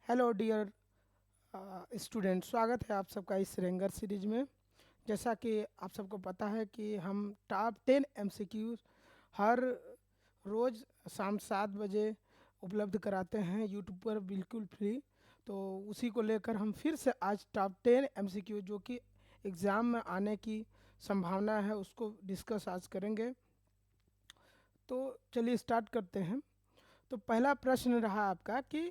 Hello dear student, स्वागत है आप सबका इस रेंगर सीरीज में। जैसा कि आप सबको पता है कि हम टॉप 10 एमसीक्यूज हर रोज़ शाम 7 बजे उपलब्ध कराते हैं यूट्यूब पर बिल्कुल फ्री। तो उसी को लेकर हम फिर से आज टॉप 10 एमसीक्यू जो कि एग्ज़ाम में आने की संभावना है उसको डिस्कस आज करेंगे। तो चलिए स्टार्ट करते हैं। तो पहला प्रश्न रहा आपका कि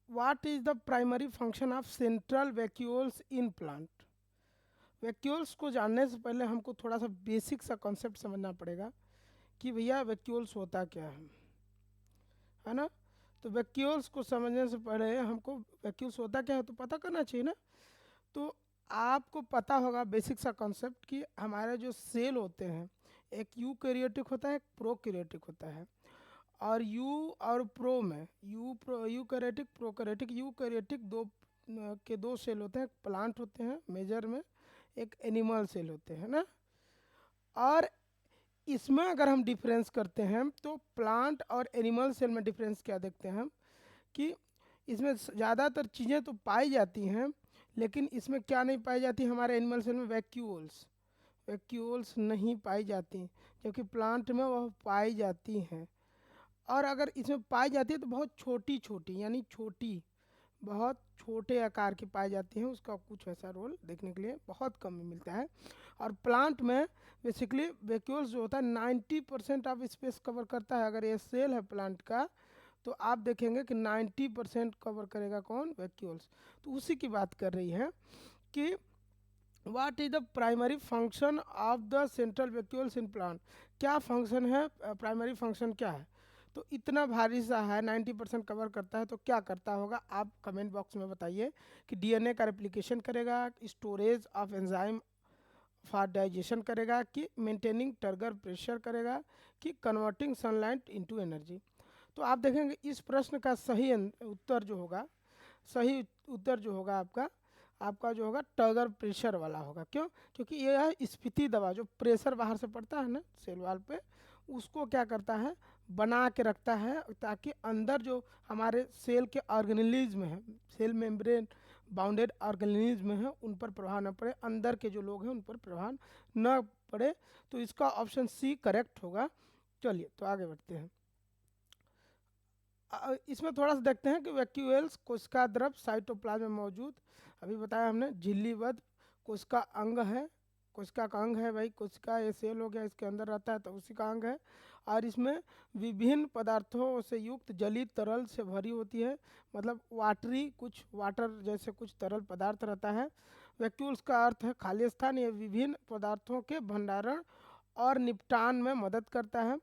what is the primary function of central vacuoles in plant. Vacuoles को जानने से पहले हमको थोड़ा सा बेसिक सा कॉन्सेप्ट समझना पड़ेगा कि भैया वैक्यूल्स होता क्या है ना। तो वैक्यूल्स को समझने से पहले हमको वैक्यूल्स होता क्या है तो पता करना चाहिए ना। तो आपको पता होगा बेसिक सा कॉन्सेप्ट कि हमारे जो सेल होते हैं, एक यूकैरियोटिक होता है, एक प्रोकैरियोटिक होता है। और यू और प्रो में यूकैरियोटिक प्रोकैरियोटिक यूकैरियोटिक के दो सेल होते हैं। एक प्लांट होते हैं मेजर में, एक एनिमल सेल होते हैं ना। और इसमें अगर हम डिफरेंस करते हैं तो प्लांट और एनिमल सेल में डिफरेंस क्या देखते हैं हम कि इसमें ज़्यादातर चीज़ें तो पाई जाती हैं, लेकिन इसमें क्या नहीं पाई जाती हमारे एनिमल सेल में, वैक्यूल्स। वैक्यूल्स नहीं पाई जाती, जबकि प्लांट में वह पाई जाती हैं। और अगर इसमें पाई जाती है तो बहुत छोटी छोटी, यानी छोटी, बहुत छोटे आकार की पाई जाती हैं। उसका कुछ ऐसा रोल देखने के लिए बहुत कम मिलता है। और प्लांट में बेसिकली वैक्यूल्स जो होता है 90% ऑफ स्पेस कवर करता है। अगर ये सेल है प्लांट का तो आप देखेंगे कि 90% कवर करेगा कौन, वैक्यूल्स। तो उसी की बात कर रही है कि what is the primary function of the central vacuoles in plant. क्या फंक्शन है, प्राइमरी फंक्शन क्या है। तो इतना भारी सा है, 90% कवर करता है, तो क्या करता होगा आप कमेंट बॉक्स में बताइए। कि डीएनए का रेप्लिकेशन करेगा, storage of enzyme for digestion करेगा, कि मेंटेनिंग टर्गर प्रेशर करेगा, कि कन्वर्टिंग सनलाइट इनटू एनर्जी। तो आप देखेंगे इस प्रश्न का उत्तर जो होगा, सही उत्तर जो होगा आपका आपका जो होगा टर्गर प्रेशर वाला होगा। क्यों? क्योंकि यह स्फीति दबाव जो प्रेशर बाहर से पड़ता है ना सेल वाल पे, उसको क्या करता है, बना के रखता है, ताकि अंदर जो हमारे सेल के ऑर्गेनिज्म हैं, सेल मेम्ब्रेन बाउंडेड ऑर्गेनिज्म हैं, उन पर प्रभाव न पड़े, अंदर के जो लोग हैं उन पर प्रभाव न पड़े। तो इसका ऑप्शन सी करेक्ट होगा। चलिए तो आगे बढ़ते हैं। इसमें थोड़ा सा देखते हैं कि वैक्यूल्स कोशिका द्रव साइटोप्लाज्म में मौजूद, अभी बताया हमने, झिल्लीबद्ध कोशिका अंग है। कोशिका का अंग है भाई, कोशिका ये सेल हो गया, इसके अंदर रहता है तो उसी का अंग है। और इसमें विभिन्न पदार्थों से युक्त जलीय तरल से भरी होती है, मतलब वाटरी, कुछ वाटर जैसे कुछ तरल पदार्थ रहता है। वैक्यूल्स का अर्थ है खाली स्थान। ये विभिन्न पदार्थों के भंडारण और निपटान में मदद करता है।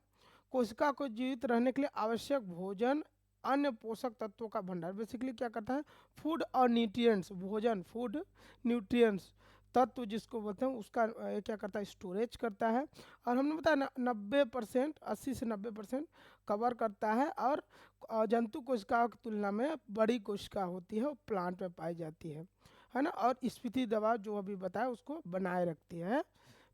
कोशिका को जीवित रहने के लिए आवश्यक भोजन, अन्य पोषक तत्वों का भंडार, बेसिकली क्या करता है, फूड और न्यूट्रिएंट्स, भोजन, फूड, न्यूट्रिएंट्स, तत्व जिसको बोलते हैं, उसका ये क्या करता है, स्टोरेज करता है। और हमने बताया 90%, 80 से 90% कवर करता है। और जंतु कोशिकाओं की तुलना में बड़ी कोशिका होती है, वो प्लांट में पाई जाती है ना। और स्फीति दबाव जो अभी बताया उसको बनाए रखती है।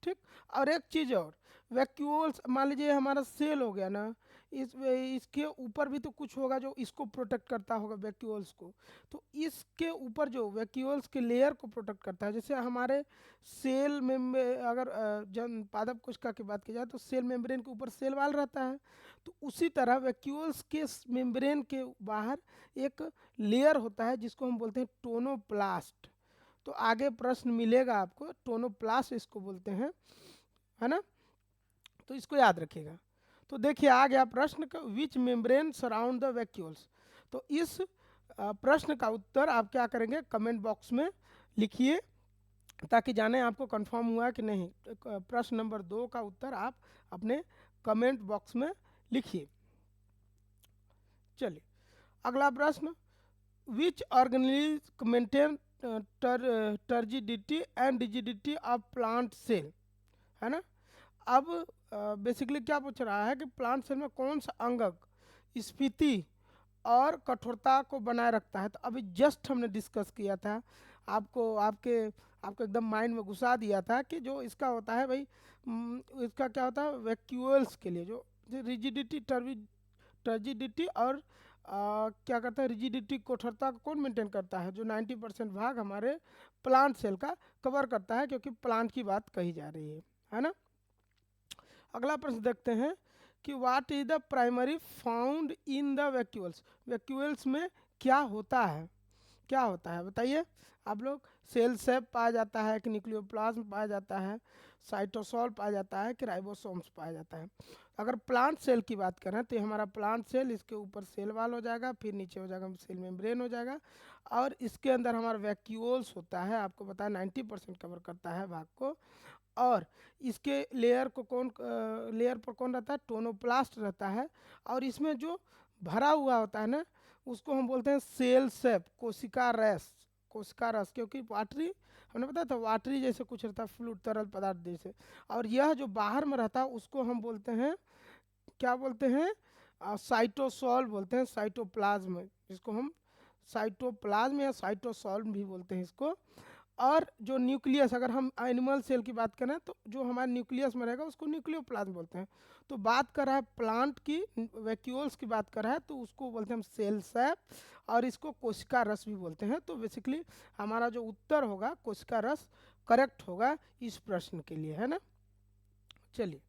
ठीक। और एक चीज़ और, वैक्यूल्स मान लीजिए हमारा सेल हो गया ना, इसके ऊपर भी तो कुछ होगा जो इसको प्रोटेक्ट करता होगा वैक्यूल्स को। तो इसके ऊपर जो वैक्यूल्स के लेयर को प्रोटेक्ट करता है, जैसे हमारे सेल में अगर जन पादप कोशिका की बात की जाए तो सेल मेम्ब्रेन के ऊपर सेल वाल रहता है। तो उसी तरह वैक्यूल्स के मेम्ब्रेन के बाहर एक लेयर होता है जिसको हम बोलते हैं टोनोप्लास्ट। तो आगे प्रश्न मिलेगा आपको, टोनोप्लास्ट इसको बोलते हैं, है ना। तो इसको याद रखिएगा। तो देखिए आ गया प्रश्न का, विच मेम्ब्रेन सराउंड द वैक्यूल्स। तो इस प्रश्न का उत्तर आप क्या करेंगे, कमेंट बॉक्स में लिखिए, ताकि जाने आपको कंफर्म हुआ कि नहीं। प्रश्न नंबर 2 का उत्तर आप अपने कमेंट बॉक्स में लिखिए। चलिए अगला प्रश्न, which organism maintain turgidity and rigidity of plant cell, है ना। अब बेसिकली क्या पूछ रहा है कि प्लांट सेल में कौन सा अंगक स्फीति और कठोरता को बनाए रखता है। तो अभी जस्ट हमने डिस्कस किया था, आपको आपके आपको एकदम माइंड में घुसा दिया था कि जो इसका होता है भाई, इसका क्या होता है, वैक्यूल्स के लिए जो रिजिडिटी, टर्जिडिटी और क्या करता है, रिजिडिटी कठोरता को कौन मेंटेन करता है, जो 90% भाग हमारे प्लांट सेल का कवर करता है, क्योंकि प्लांट की बात कही जा रही है ना। अगला प्रश्न देखते हैं कि what is the primary found in the vacuoles. Vacuoles में क्या होता है, क्या होता है बताइए आप लोग। सेल सेप पाया जाता है कि न्यूक्लियोप्लाज्म पाया जाता है, साइटोसॉल पाया जाता है कि राइबोसोम्स पाया जाता है। अगर प्लांट सेल की बात करें तो ये हमारा प्लांट सेल, इसके ऊपर सेल वाल हो जाएगा, फिर नीचे हो जाएगा सेल मेम्ब्रेन हो जाएगा, और इसके अंदर हमारा वैक्यूल्स होता है, आपको बताया 90% कवर करता है भाग को। और इसके लेयर को कौन लेयर पर कौन रहता है, टोनोप्लास्ट रहता है, और इसमें जो भरा हुआ होता है ना उसको हम बोलते हैं सेल सेप, कोशिका रस, कोशिका रस, क्योंकि वाटरी हमने बताया था वाटरी जैसे कुछ रहता है, फ्लूइड तरल पदार्थ जैसे। और यह जो बाहर में रहता है उसको हम बोलते हैं, क्या बोलते हैं, साइटोसॉल बोलते हैं, साइटोप्लाज्म, जिसको हम साइटोप्लाज्म या साइटोसॉल भी बोलते हैं इसको। और जो न्यूक्लियस, अगर हम एनिमल सेल की बात करें तो जो हमारे न्यूक्लियस में रहेगा उसको न्यूक्लियोप्लाज्म बोलते हैं। तो बात कर रहा है प्लांट की, वैक्यूल्स की बात कर रहा है तो उसको बोलते हैं हम सेल सैप, और इसको कोशिका रस भी बोलते हैं। तो बेसिकली हमारा जो उत्तर होगा कोशिका रस करेक्ट होगा इस प्रश्न के लिए, है ना। चलिए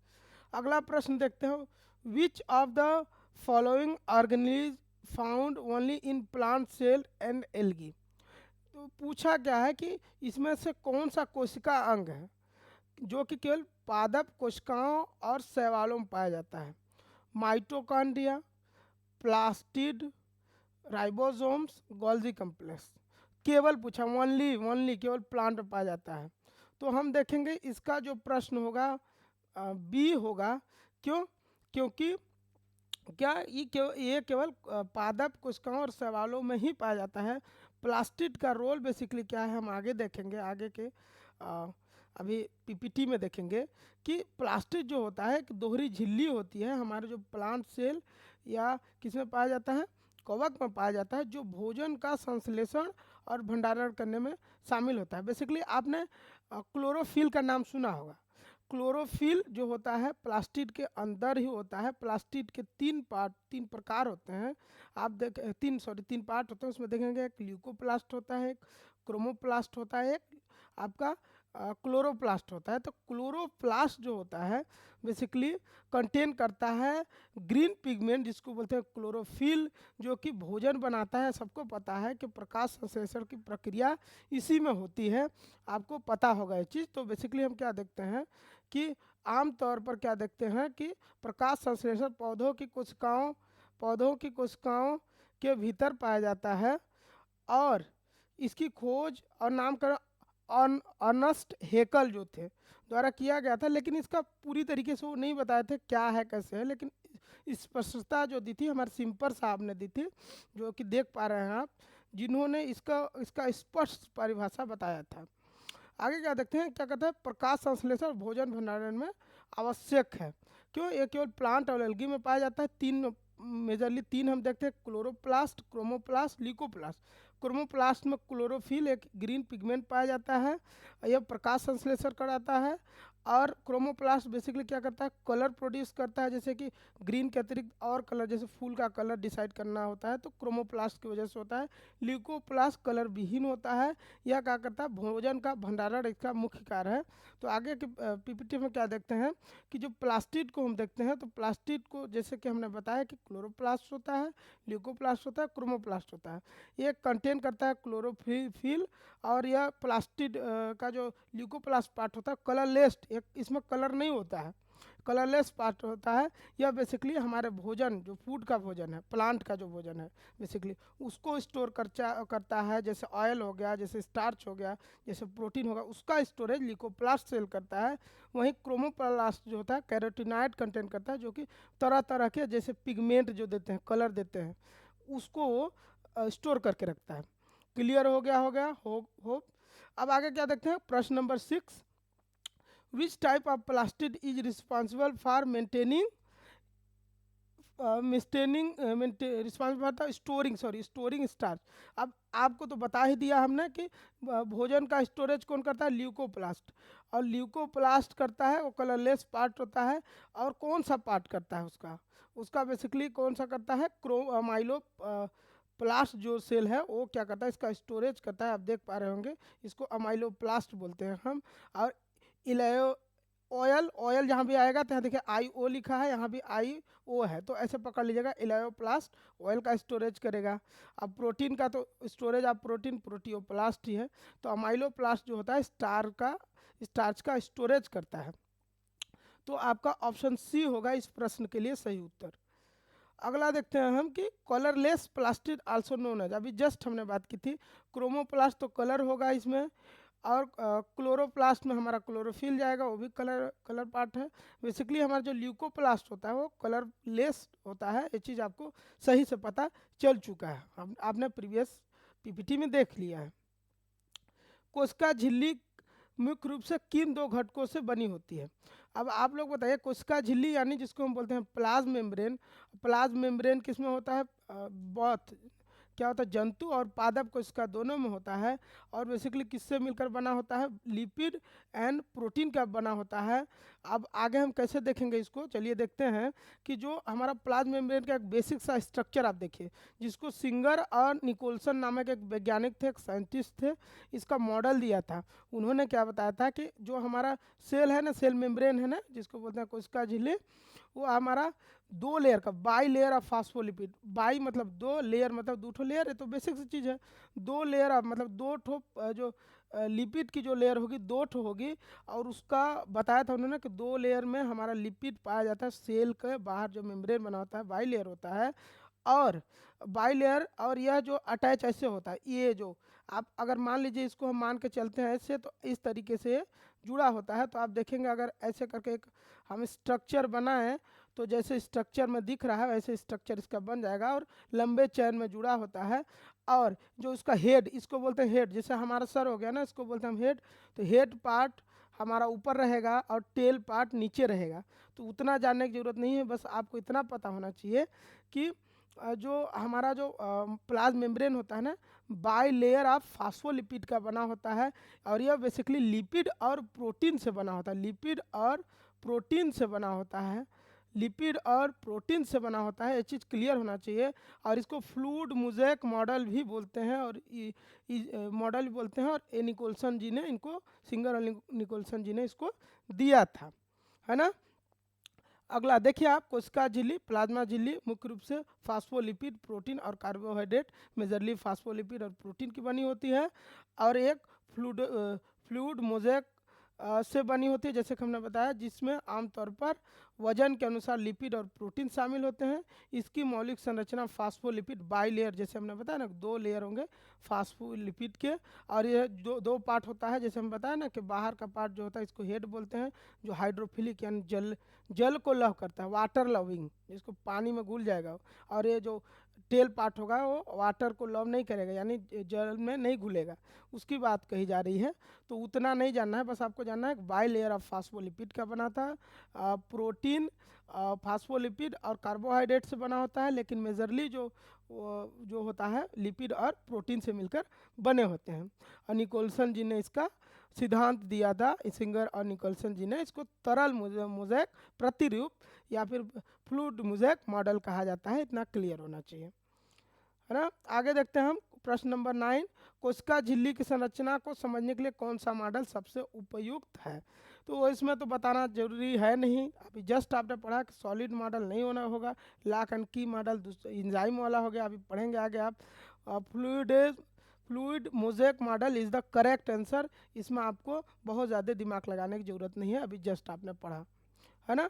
अगला प्रश्न देखते हो, which of the following organism found only in plant cell and algae. तो पूछा क्या है कि इसमें से कौन सा कोशिका अंग है जो कि केवल पादप कोशिकाओं और शैवालों में पाया जाता है। Mitochondria, plastid, ribosomes, Golgi complex. केवल पूछा, ओनली ओनली केवल प्लांट में पाया जाता है। तो हम देखेंगे इसका जो प्रश्न होगा बी होगा। क्यों, क्योंकि क्या ये केवल पादप कोशिकाओं और शैवालों में ही पाया जाता है। प्लास्टिड का रोल बेसिकली क्या है हम आगे देखेंगे, आगे के अभी पीपीटी में देखेंगे कि प्लास्टिड जो होता है एक दोहरी झिल्ली होती है, हमारे जो प्लांट सेल या किस में पाया जाता है, कवक में पाया जाता है, जो भोजन का संश्लेषण और भंडारण करने में शामिल होता है। बेसिकली आपने क्लोरोफिल का नाम सुना होगा। क्लोरोफिल जो होता है प्लास्टिड के अंदर ही होता है। प्लास्टिड के तीन प्रकार होते हैं, आप देख तीन पार्ट होते हैं, उसमें देखेंगे एक ल्यूकोप्लास्ट होता है, एक क्रोमोप्लास्ट होता है, एक आपका क्लोरोप्लास्ट होता है। तो क्लोरोप्लास्ट जो होता है बेसिकली कंटेन करता है ग्रीन पिगमेंट, जिसको बोलते हैं क्लोरोफिल, जो कि भोजन बनाता है। सबको पता है कि प्रकाश संश्लेषण की प्रक्रिया इसी में होती है, आपको पता होगा ये चीज़। तो बेसिकली हम क्या देखते हैं कि आमतौर पर क्या देखते हैं कि प्रकाश संश्लेषण पौधों की कोशिकाओं के भीतर पाया जाता है, और इसकी खोज और नामकरण अर्नस्ट हेकल जो थे द्वारा किया गया था। लेकिन इसका पूरी तरीके से वो नहीं बताए थे क्या है कैसे है, लेकिन स्पष्टता जो दी थी हमारे सिंपर साहब ने दी थी, जो कि देख पा रहे हैं आप, जिन्होंने इसका स्पष्ट परिभाषा बताया था। आगे क्या देखते हैं, क्या कहते हैं, प्रकाश संश्लेषण भोजन भंडारण में आवश्यक है। क्यों, ये केवल प्लांट और एल्गी में पाया जाता है। मेजरली तीन हम देखते हैं, क्लोरोप्लास्ट, क्रोमोप्लास्ट, ल्यूकोप्लास्ट। क्रोमोप्लास्ट में क्लोरोफिल एक ग्रीन पिगमेंट पाया जाता है, यह प्रकाश संश्लेषण कराता है। और क्रोमोप्लास्ट बेसिकली क्या करता है, कलर प्रोड्यूस करता है, जैसे कि ग्रीन के अतिरिक्त और कलर, जैसे फूल का कलर डिसाइड करना होता है तो क्रोमोप्लास्ट की वजह से होता है। ल्यूकोप्लास्ट कलर विहीन होता है, यह क्या करता है, भोजन का भंडारण इसका मुख्य कार्य है। तो आगे के पीपीटी में क्या देखते हैं कि जो प्लास्टिड को हम देखते हैं, तो प्लास्टिड को जैसे कि हमने बताया कि क्लोरोप्लास्ट होता है, ल्यूकोप्लास्ट होता है, क्रोमोप्लास्ट होता है। ये कंटेन करता है क्लोरोफिल, और यह प्लास्टिड का जो ल्यूकोप्लास्ट पार्ट होता है कलरलेस, एक इसमें कलर नहीं होता है, कलरलेस पार्ट होता है। यह बेसिकली हमारे भोजन, जो फूड का भोजन है, प्लांट का जो भोजन है बेसिकली उसको स्टोर करता है, जैसे ऑयल हो गया, जैसे स्टार्च हो गया, जैसे प्रोटीन होगा, उसका स्टोरेज ल्यूकोप्लास्ट सेल करता है। वहीं क्रोमोप्लास्ट जो होता है कैरोटीनॉइड कंटेन करता है, जो कि तरह तरह के जैसे पिगमेंट जो देते हैं, कलर देते हैं, उसको स्टोर करके रखता है। क्लियर हो गया, होप। अब आगे क्या देखते हैं, प्रश्न number 6, which type of plastid is responsible for maintaining मिस्टेनिंग रिस्पॉन्सिबल था स्टोरिंग स्टार्च। अब आपको तो बता ही दिया हमने कि भोजन का स्टोरेज कौन करता है, ल्यूकोप्लास्ट। और ल्यूकोप्लास्ट करता है वो कलरलेस पार्ट होता है। और कौन सा पार्ट करता है उसका, उसका बेसिकली कौन सा करता है, माइलो प्लास्ट जो सेल है वो क्या करता है, इसका स्टोरेज करता है। आप देख पा रहे होंगे इसको अमाइलोप्लास्ट बोलते हैं हम। और इलेयो ऑयल, ऑयल जहाँ भी आएगा तो यहाँ देखिए आई ओ लिखा है, यहाँ भी आई ओ है, तो ऐसे पकड़ लीजिएगा। इलायोप्लास्ट ऑयल का स्टोरेज करेगा। अब प्रोटीन का तो स्टोरेज आप प्रोटीन प्रोटियोप्लास्ट ही है। तो अमाइलोप्लास्ट जो होता है स्टार्च का स्टोरेज करता है। तो आपका ऑप्शन सी होगा इस प्रश्न के लिए सही उत्तर। अगला देखते हैं हम कि colourless plastic also known as, अभी जस्ट हमने बात की थी। क्रोमोप्लास्ट तो कलर होगा इसमें, और क्लोरोप्लास्ट में हमारा क्लोरोफिल जाएगा, वो भी कलर पार्ट है। बेसिकली हमारा जो ल्यूकोप्लास्ट होता है वो कलरलेस होता है। ये चीज़ आपको सही से पता चल चुका है, आपने प्रीवियस पीपीटी में देख लिया है। कोशिका झिल्ली मुख्य रूप से किन दो घटकों से बनी होती है। अब आप लोग बताइए, कोशिका झिल्ली यानी जिसको हम बोलते हैं प्लाज्म मेम्ब्रेन, प्लाज्म मेम्ब्रेन किसमें होता है, बहुत क्या होता है, जंतु और पादप कोशिका दोनों में होता है। और बेसिकली किससे मिलकर बना होता है, लिपिड एंड प्रोटीन का बना होता है। अब आगे हम कैसे देखेंगे इसको, चलिए देखते हैं कि जो हमारा प्लाज्मा मेम्ब्रेन का एक बेसिक सा स्ट्रक्चर आप देखिए, जिसको सिंगर और निकोलसन नामक एक वैज्ञानिक थे, एक साइंटिस्ट थे, इसका मॉडल दिया था। उन्होंने क्या बताया था कि जो हमारा सेल है ना, सेल मेम्ब्रेन है ना, जिसको बोलते हैं कोशिका झिल्ली, वो हमारा दो लेयर का by layer of phospholipid, by मतलब दो, लेयर मतलब दो ठो लेयर है, तो बेसिक सी चीज़ है। दो लेयर ऑफ मतलब दो ठो जो लिपिड की जो लेयर होगी दो ठो होगी। और उसका बताया था उन्होंने कि दो लेयर में हमारा लिपिड पाया जाता है। सेल के बाहर जो मेम्ब्रेन बना होता है बाई लेयर होता है, और बाई लेयर, और यह जो अटैच ऐसे होता है, ये जो आप अगर मान लीजिए इसको हम मान के चलते हैं ऐसे, तो इस तरीके से जुड़ा होता है। तो आप देखेंगे अगर ऐसे करके एक हम स्ट्रक्चर बनाएं, तो जैसे स्ट्रक्चर में दिख रहा है वैसे स्ट्रक्चर इसका बन जाएगा, और लंबे चैन में जुड़ा होता है। और जो उसका हेड, इसको बोलते हैं हेड, जैसे हमारा सर हो गया ना, इसको बोलते हैं हम हेड। तो हेड पार्ट हमारा ऊपर रहेगा और टेल पार्ट नीचे रहेगा। तो उतना जानने की ज़रूरत नहीं है, बस आपको इतना पता होना चाहिए कि जो हमारा जो प्लाज्मा मेम्ब्रेन होता है ना, बाई लेयर ऑफ फास्फोलिपिड का बना होता है। और यह बेसिकली लिपिड और प्रोटीन से बना होता है, लिपिड और प्रोटीन से बना होता है, लिपिड और प्रोटीन से बना होता है। ये चीज़ क्लियर होना चाहिए। और इसको फ्लूइड मोज़ेक मॉडल भी बोलते हैं, और मॉडल भी बोलते हैं। और ए निकोलसन जी ने इनको, सिंगर और निकोलसन जी ने इसको दिया था, है ना। अगला देखिए आप, कोशिका झिल्ली, प्लाज्मा झिल्ली मुख्य रूप से फास्फोलिपिड, प्रोटीन और कार्बोहाइड्रेट, मेजरली फास्फोलिपिड और प्रोटीन की बनी होती है। और एक फ्लूइड मोज़ेक से बनी होती है, जैसे कि हमने बताया, जिसमें आमतौर पर वजन के अनुसार लिपिड और प्रोटीन शामिल होते हैं। इसकी मौलिक संरचना फास्फोलिपिड बाई लेयर, जैसे हमने बताया ना, दो लेयर होंगे फास्फोलिपिड के। और ये दो दो पार्ट होता है, जैसे हम बताया ना कि बाहर का पार्ट जो होता है इसको हेड बोलते हैं, जो हाइड्रोफिलिक यानी जल को लव करता है, वाटर लविंग, जिसको पानी में घुल जाएगा। और ये जो टेल पार्ट होगा वो वाटर को लव नहीं करेगा, यानी जल में नहीं घुलेगा, उसकी बात कही जा रही है। तो उतना नहीं जानना है, बस आपको जानना है बाई लेयर ऑफ फास्फोलिपिड का बना था। प्रोटीन, फास्फोलिपिड और कार्बोहाइड्रेट से बना होता है, लेकिन मेजरली जो होता है लिपिड और प्रोटीन से मिलकर बने होते हैं। और निकोलसन जी ने इसका सिद्धांत दिया था, सिंगर और निकोलसन जी ने इसको तरल मोज़ेक प्रतिरूप या फिर फ्लूइड मोज़ेक मॉडल कहा जाता है। इतना क्लियर होना चाहिए, है ना। आगे देखते हैं हम प्रश्न नंबर 9, कोशिका झिल्ली की संरचना को समझने के लिए कौन सा मॉडल सबसे उपयुक्त है। तो इसमें तो बताना जरूरी है नहीं, अभी जस्ट आपने पढ़ा कि सॉलिड मॉडल नहीं होना होगा, लॉक एंड की मॉडल इंजाइम वाला हो गया, अभी पढ़ेंगे आगे आप। Fluid mosaic model is the correct answer. इसमें आपको बहुत ज़्यादा दिमाग लगाने की ज़रूरत नहीं है, अभी जस्ट आपने पढ़ा, है ना।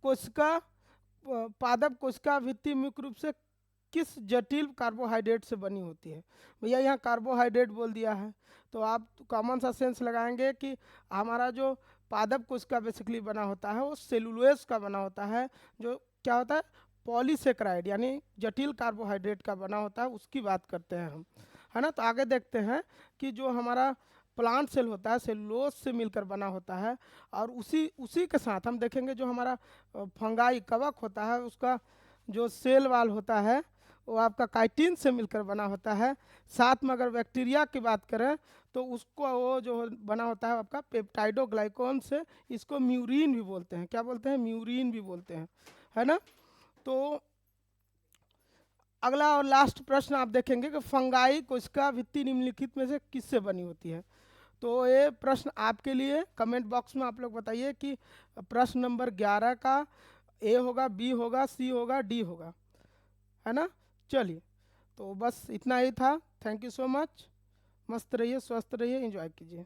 कोशिका पादप कोशिका भित्ति मुख्य रूप से किस जटिल कार्बोहाइड्रेट से बनी होती है। भैया यहाँ कार्बोहाइड्रेट बोल दिया है, तो आप कॉमन सा सेंस लगाएंगे कि हमारा जो पादप कोशिका बेसिकली बना होता है वो सेलुलोज का बना होता है, जो क्या होता है, पॉलीसेक्राइड यानी जटिल कार्बोहाइड्रेट का बना होता है, उसकी बात करते हैं हम, है ना। तो आगे देखते हैं कि जो हमारा प्लांट सेल होता है सेलुलोज से मिलकर बना होता है, और उसी उसी के साथ हम देखेंगे जो हमारा फंगाई कवक होता है उसका जो सेल वाल होता है वो आपका काइटिन से मिलकर बना होता है। साथ में अगर बैक्टीरिया की बात करें तो उसको वो जो बना होता है आपका पेप्टाइडोग्लाइकॉन से, इसको म्यूरिन भी बोलते हैं। क्या बोलते हैं? म्यूरिन भी बोलते हैं, है ना। तो अगला और लास्ट प्रश्न आप देखेंगे कि फंगाई कोशिका भित्ति निम्नलिखित में से किससे बनी होती है। तो ये प्रश्न आपके लिए, कमेंट बॉक्स में आप लोग बताइए कि प्रश्न नंबर 11 का ए होगा, बी होगा, सी होगा, डी होगा, है ना। चलिए, तो बस इतना ही था। Thank you so much. मस्त रहिए, स्वस्थ रहिए, एंजॉय कीजिए।